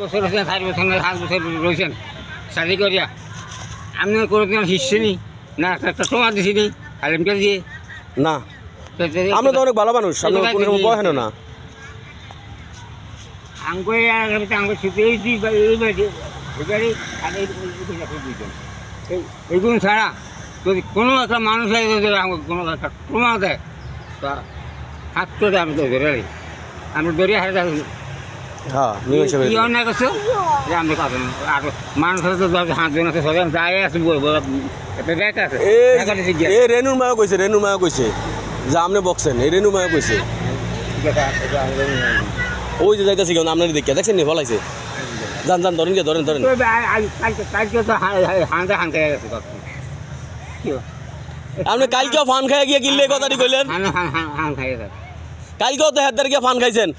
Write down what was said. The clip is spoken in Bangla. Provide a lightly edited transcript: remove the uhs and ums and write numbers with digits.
বছর হয়েছেন 4 বছর না 5 বছর রয়েছেন শাদি করিয়া আপনি কোনোদিন হিসছেনি না একটা তোমার দিছি নি আলেমকে দিয়ে না আপনি তো অনেক ভালো মানুষ আপনি কোনো রকম বহেন না আঙ্গো আঙ্গো ছুটে এই এইগুলো ছাড়া যদি কোনো একটা মানুষ কোনো একটা প্রমাণ দেয় তা হাত করে আমি তো ধরে আমি দরিয়া হারে হ্যাঁ কি অন্যায় করছো যে আমি পাবেন আর মানুষ তো 5 জন আছে সবাই যাই আছে ব্যাগ আছে এই রেনুর মায়া কইছে যে আপনি বকছেন এই রেনুর মায়া কইছে ওই যে যাইতেছি কেন আপনার দেখে দেখছেন নি ফলাইছে যান ধরেন কালকে তো হান খাই গেছে আপনি কালকেও ফান খাই গিয়ে কিনলে কথাটি কইলেন হান খাই গেছে কালকেও তো হাত গিয়ে ফান খাইছেন